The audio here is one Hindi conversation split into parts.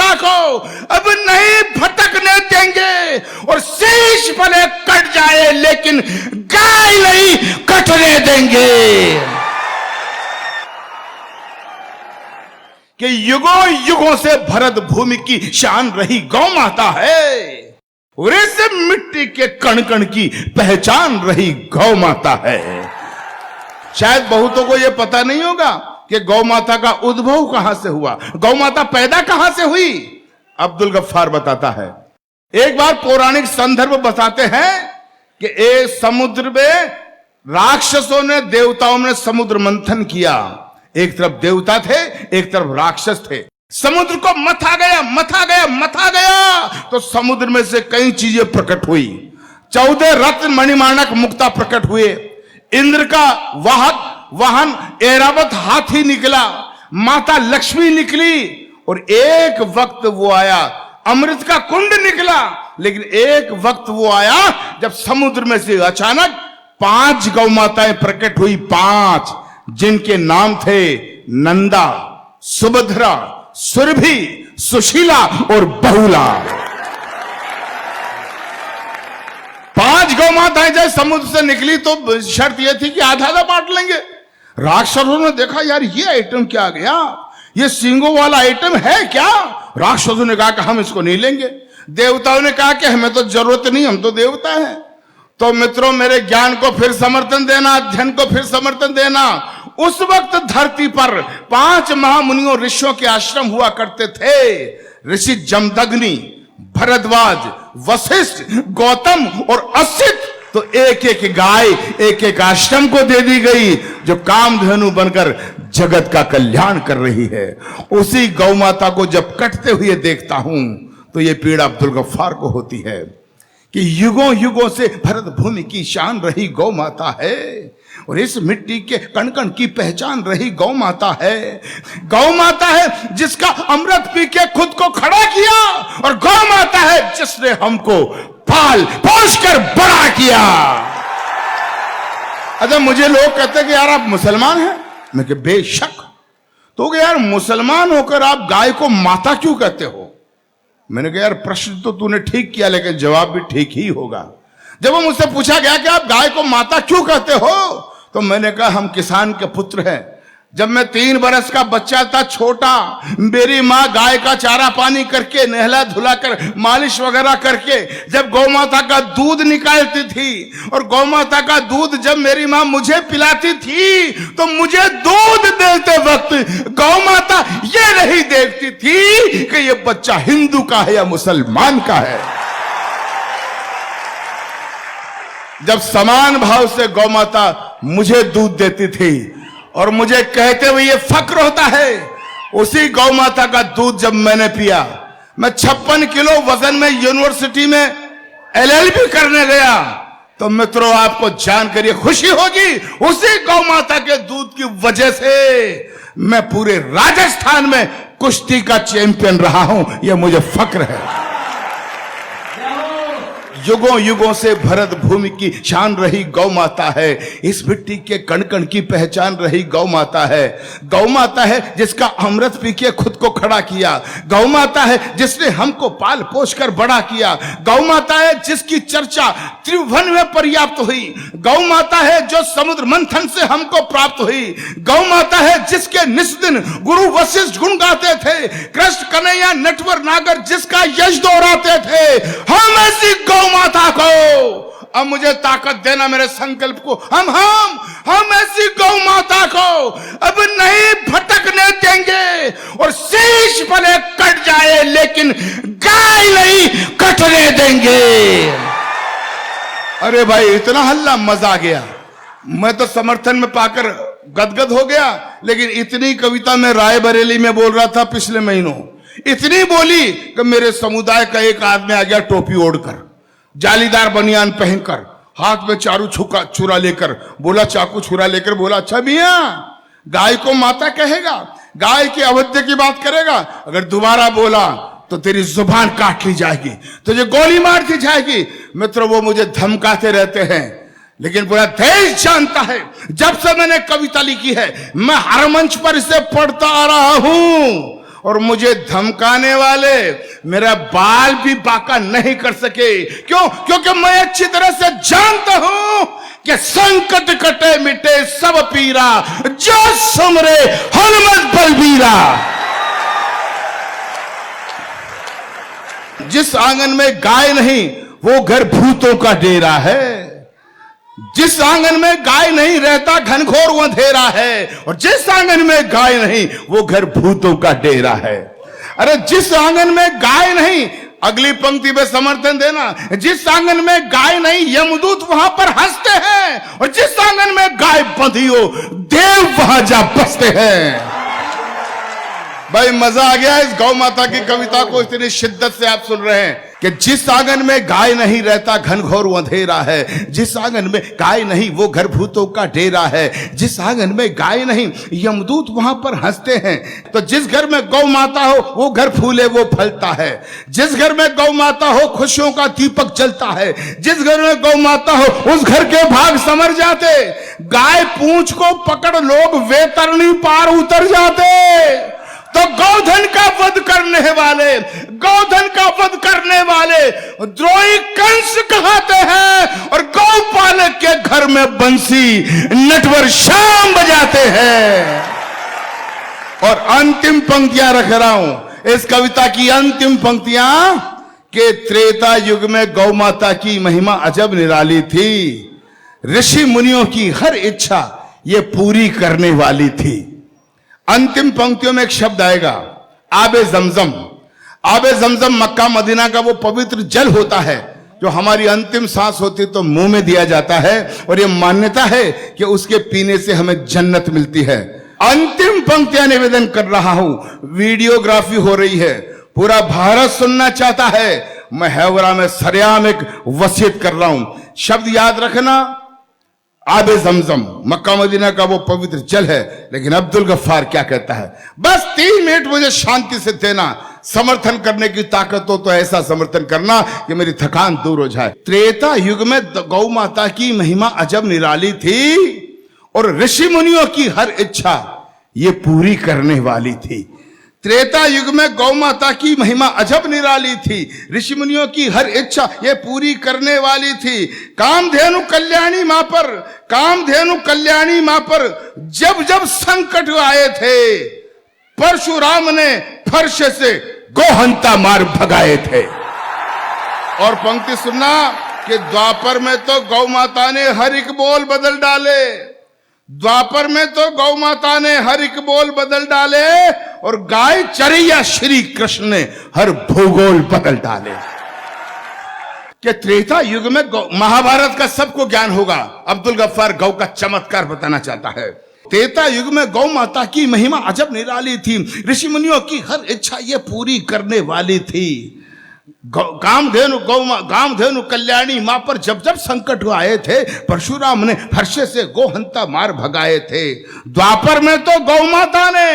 माता को अब नहीं भटकने देंगे, और शीश भले कट जाए लेकिन गाय नहीं कटने देंगे। कि युगों युगों से भरत भूमि की शान रही गौ माता है, और इस मिट्टी के कण कण की पहचान रही गौ माता है। शायद बहुतों को यह पता नहीं होगा कि गौ माता का उद्भव कहां से हुआ, गौ माता पैदा कहां से हुई। अब्दुल गफ्फार बताता है, एक बार पौराणिक संदर्भ बताते हैं कि एक समुद्र में राक्षसों ने देवताओं ने समुद्र मंथन किया। एक तरफ देवता थे, एक तरफ राक्षस थे। समुद्र को मथा गया, मथा गया, मथा गया, तो समुद्र में से कई चीजें प्रकट हुई। 14 रत्न मणिमाणक मुक्ता प्रकट हुए। इंद्र का वाहन ऐरावत हाथी निकला, माता लक्ष्मी निकली, और एक वक्त वो आया अमृत का कुंड निकला। लेकिन एक वक्त वो आया जब समुद्र में से अचानक 5 गौ माताएं प्रकट हुई, 5 जिनके नाम थे नंदा, सुभद्रा, सुरभि, सुशीला और बहुला। 5 गौ माताएं जब समुद्र से निकली तो शर्त यह थी कि आधा आधा बांट लेंगे। राक्षसों ने देखा, यार ये आइटम क्या आ गया, ये सींगों वाला आइटम है क्या। राक्षसों ने कहा कि हम इसको नहीं लेंगे। देवताओं ने कहा कि हमें तो जरूरत नहीं, हम तो देवता हैं। तो मित्रों, मेरे ज्ञान को फिर समर्थन देना, अध्ययन को फिर समर्थन देना। उस वक्त धरती पर 5 महामुनियों ऋषियों के आश्रम हुआ करते थे। ऋषि जमदग्नि, भरद्वाज, वशिष्ठ, गौतम और असित। तो एक एक गाय एक एक आश्रम को दे दी गई, जो कामधेनु बनकर जगत का कल्याण कर रही है। उसी गौ माता को जब कटते हुए देखता हूं तो यह पीड़ा अब्दुल गफ्फार को होती है कि युगों युगों से भरत भूमि की शान रही गौ माता है, और इस मिट्टी के कण कण की पहचान रही गौ माता है। गौ माता है जिसका अमृत पी के खुद को खड़ा किया, और गौ माता है जिसने हमको पाल पोस कर बड़ा किया। अच्छा, मुझे लोग कहते हैं कि यार आप मुसलमान हैं। मैं कि बेशक। तो यार मुसलमान होकर आप गाय को माता क्यों कहते हो। मैंने कहा यार प्रश्न तो तूने ठीक किया, लेकिन जवाब भी ठीक ही होगा। जब वो मुझसे पूछा गया कि आप गाय को माता क्यों कहते हो, तो मैंने कहा हम किसान के पुत्र हैं। जब मैं 3 बरस का बच्चा था, छोटा, मेरी माँ गाय का चारा पानी करके, नहला धुलाकर, मालिश वगैरह करके जब गौ माता का दूध निकालती थी, और गौ माता का दूध जब मेरी माँ मुझे पिलाती थी, तो मुझे दूध देते वक्त गौ माता ये नहीं देखती थी कि ये बच्चा हिंदू का है या मुसलमान का है। जब समान भाव से गौ माता मुझे दूध देती थी और मुझे कहते हुए ये फक्र होता है, उसी गौ माता का दूध जब मैंने पिया, मैं 56 किलो वजन में यूनिवर्सिटी में LLB करने गया, तो मित्रों आपको जानकर ये खुशी होगी, उसी गौ माता के दूध की वजह से मैं पूरे राजस्थान में कुश्ती का चैंपियन रहा हूं। यह मुझे फक्र है। युगों युगों से भरत भूमि की शान रही गौ माता है, इस मिट्टी के कण कण की पहचान रही गौ माता है। गौ माता है जिसका अमृत पी के खुद को खड़ा किया। गौ माता है जिसने हमको पाल पोष कर बड़ा किया। गौ माता है जिसकी चर्चा त्रिभुवन में पर्याप्त हुई। गौ माता है जो समुद्र मंथन से हमको प्राप्त हुई। गौ माता है जिसके निस्दिन गुरु वशिष्ठ गुण गाते थे, कृष्ण कन्हैया नटवर नागर जिसका यश दोहराते थे। हम ऐसी गौ माता को अब मुझे ताकत देना, मेरे संकल्प को। हम ऐसी गौ माता को अब नहीं भटकने देंगे, और शीश भले कट जाए लेकिन गाय नहीं कटने देंगे। अरे भाई इतना हल्ला, मजा आ गया। मैं तो समर्थन में पाकर गदगद हो गया, लेकिन इतनी कविता मैं रायबरेली में बोल रहा था पिछले महीनों, इतनी बोली कि मेरे समुदाय का एक आदमी आ गया टोपी ओढ़कर, जालीदार बनियान पहनकर, हाथ में चारू छुरा लेकर, बोला चाकू छुरा लेकर, बोला अच्छा मियां गाय को माता कहेगा, गाय के अवध्य की बात करेगा, अगर दोबारा बोला तो तेरी जुबान काट ली जाएगी, तुझे गोली मार दी जाएगी। मित्रों वो मुझे धमकाते रहते हैं, लेकिन पूरा देश जानता है जब से मैंने कविता लिखी है, मैं हर मंच पर इसे पढ़ता आ रहा हूं, और मुझे धमकाने वाले मेरा बाल भी बाका नहीं कर सके। क्यों? क्योंकि मैं अच्छी तरह से जानता हूं कि संकट कटे मिटे सब पीरा, जो सुमरे हनुमत बलबीरा। जिस आंगन में गाय नहीं वो घर भूतों का डेरा है। जिस आंगन में गाय नहीं रहता घनघोर अंधेरा है, और जिस आंगन में गाय नहीं वो घर भूतों का डेरा है। अरे जिस आंगन में गाय नहीं, अगली पंक्ति में समर्थन देना, जिस आंगन में गाय नहीं यमदूत वहां पर हंसते हैं, और जिस आंगन में गाय बंधी हो देव वहां जा बसते हैं। भाई मजा आ गया इस गौ माता की कविता को इतनी शिद्दत से आप सुन रहे हैं कि जिस आंगन में गाय नहीं रहता घनघोर अंधेरा है, जिस आंगन में गाय नहीं वो घर भूतों का डेरा है, जिस आंगन में गाय नहीं यमदूत वहां पर हंसते हैं। तो जिस घर में गौ माता हो वो घर फूले वो फलता है, जिस घर में गौ माता हो खुशियों का दीपक जलता है, जिस घर में गौ माता हो उस घर के भाग संवर जाते। गाय पूंछ को पकड़ लोग वेतरणी पार उतर जाते। तो गौधन का वध करने वाले, गौधन का वध करने वाले द्रोही कंस कहते हैं, और गौपालक के घर में बंसी नटवर श्याम बजाते हैं। और अंतिम पंक्तियां रख रहा हूं इस कविता की, अंतिम पंक्तियां कि त्रेता युग में गौ माता की महिमा अजब निराली थी, ऋषि मुनियों की हर इच्छा ये पूरी करने वाली थी। अंतिम पंक्तियों में एक शब्द आएगा, आबे जमजम। आबे जमजम मक्का मदीना का वो पवित्र जल होता है जो हमारी अंतिम सांस होती तो मुंह में दिया जाता है, और ये मान्यता है कि उसके पीने से हमें जन्नत मिलती है। अंतिम पंक्तियां निवेदन कर रहा हूं, वीडियोग्राफी हो रही है, पूरा भारत सुनना चाहता है। मैं हैवरा में सरेआम एक वसीयत कर रहा हूं, शब्द याद रखना, आबे जमजम मक्का मदीना का वो पवित्र जल है। लेकिन अब्दुल गफ्फार क्या कहता है, बस 3 मिनट मुझे शांति से देना, समर्थन करने की ताकत हो तो ऐसा समर्थन करना कि मेरी थकान दूर हो जाए। त्रेता युग में गौ माता की महिमा अजब निराली थी, और ऋषि मुनियों की हर इच्छा ये पूरी करने वाली थी। त्रेता युग में गौ माता की महिमा अजब निराली थी, ऋषि मुनियों की हर इच्छा ये पूरी करने वाली थी। कामधेनु कल्याणी मां पर, कामधेनु कल्याणी मां पर जब जब संकट आए थे, परशुराम ने फर्श से गोहंता मार भगाए थे। और पंक्ति सुनना कि द्वापर में तो गौ माता ने हर एक बोल बदल डाले, द्वापर में तो गौ माता ने हर एक बोल बदल डाले, और गाय चरैया श्री कृष्ण ने हर भूगोल बदल डाले। कि त्रेता युग में महाभारत का सबको ज्ञान होगा, अब्दुल गफ्फार गौ का चमत्कार बताना चाहता है। त्रेता युग में गौ माता की महिमा अजब निराली थी, ऋषि मुनियों की हर इच्छा ये पूरी करने वाली थी। कामधेनु कल्याणी मां पर जब जब संकट आए थे, परशुराम ने फरसे से गोहंता मार भगाए थे। द्वापर में तो गौ माता ने,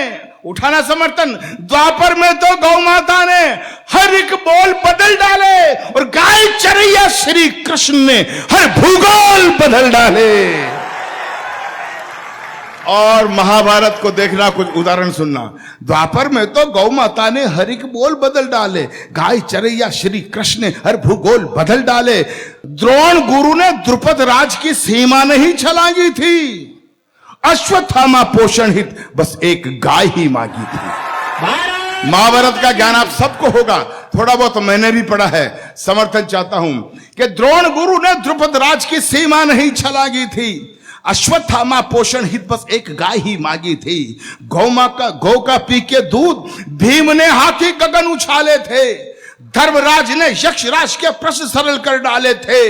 उठाना समर्थन, द्वापर में तो गौ माता ने हर एक बोल बदल डाले, और गाय चरैया श्री कृष्ण ने हर भूगोल बदल डाले। और महाभारत को देखना, कुछ उदाहरण सुनना। द्वापर में तो गौ माता ने हर एक बोल बदल डाले, गाय चरैया श्री कृष्ण ने हर भूगोल बदल डाले। द्रोण गुरु ने द्रुपद राज की सीमा नहीं छलांगी थी, अश्वत्थामा पोषण हित बस एक गाय ही मांगी थी। महाभारत का ज्ञान आप सबको होगा, थोड़ा बहुत मैंने भी पढ़ा है, समर्थन चाहता हूं कि द्रोण गुरु ने द्रुपद राज की सीमा नहीं छलांगी थी, अश्वत्थामा पोषण हित बस एक गाय ही मांगी थी। गौ का पी के दूध भीम ने हाथी गगन उछाले थे, धर्मराज ने यक्षराज के प्रश्न सरल कर डाले थे।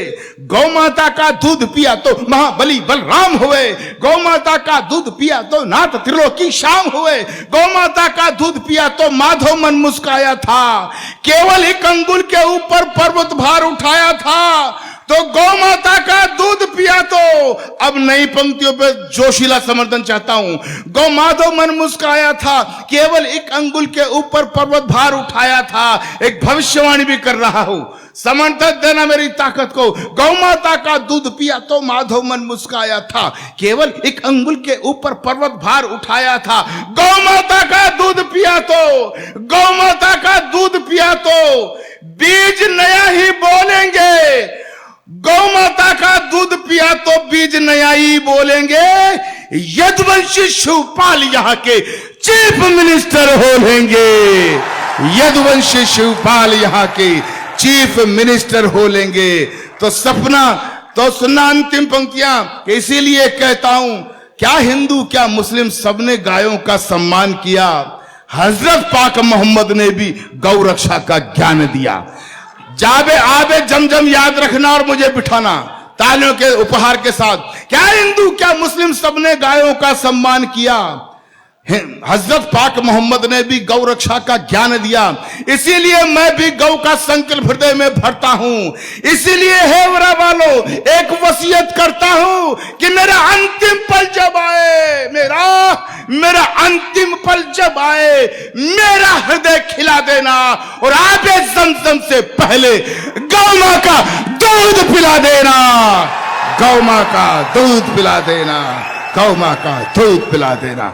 गौ माता का दूध पिया तो महाबली बलराम हुए, गौ माता का दूध पिया तो नाथ त्रिलोकी श्याम हुए, गौ माता का दूध पिया तो माधव मन मुस्काया था, केवल एक अंगुल के ऊपर पर्वत भार उठाया था। तो गौ माता का दूध पिया तो। अब नई पंक्तियों पे जोशीला समर्थन चाहता हूं। गौ माधव मन मुस्काया था, केवल एक अंगुल के ऊपर पर्वत भार उठाया था। एक भविष्यवाणी भी कर रहा हूं, समर्थन देना मेरी ताकत को। गौ माता का दूध पिया तो माधव मन मुस्काया था, केवल एक अंगुल के ऊपर पर्वत भार उठाया था। गौ माता का दूध पिया तो, गौ माता का दूध पिया तो बीज नया ही बोलेंगे। गौ माता का दूध पिया तो बीज नया ही बोलेंगे। यदुवंशी शिवपाल यहाँ के चीफ मिनिस्टर हो लेंगे। यदुवंशी शिवपाल यहाँ के चीफ मिनिस्टर हो लेंगे। तो सपना तो सुनना अंतिम पंक्तियां, इसीलिए कहता हूं, क्या हिंदू क्या मुस्लिम सबने गायों का सम्मान किया। हजरत पाक मोहम्मद ने भी गौ रक्षा का ज्ञान दिया। जाबे आबे जमजम याद रखना और मुझे बिठाना तालियों के उपहार के साथ। क्या हिंदू क्या मुस्लिम सबने गायों का सम्मान किया। हजरत पाक मोहम्मद ने भी गौ रक्षा का ज्ञान दिया। इसीलिए मैं भी गौ का संकल्प हृदय में भरता हूं। इसीलिए हे वरा वालों, एक वसीयत करता हूं कि मेरा अंतिम पल जब आए, मेरा अंतिम पल जब आए, मेरा हृदय खिला देना और आबे ज़मज़म से पहले गौ मां का दूध पिला देना। गौ मां का दूध पिला देना। गौ मां का दूध पिला देना।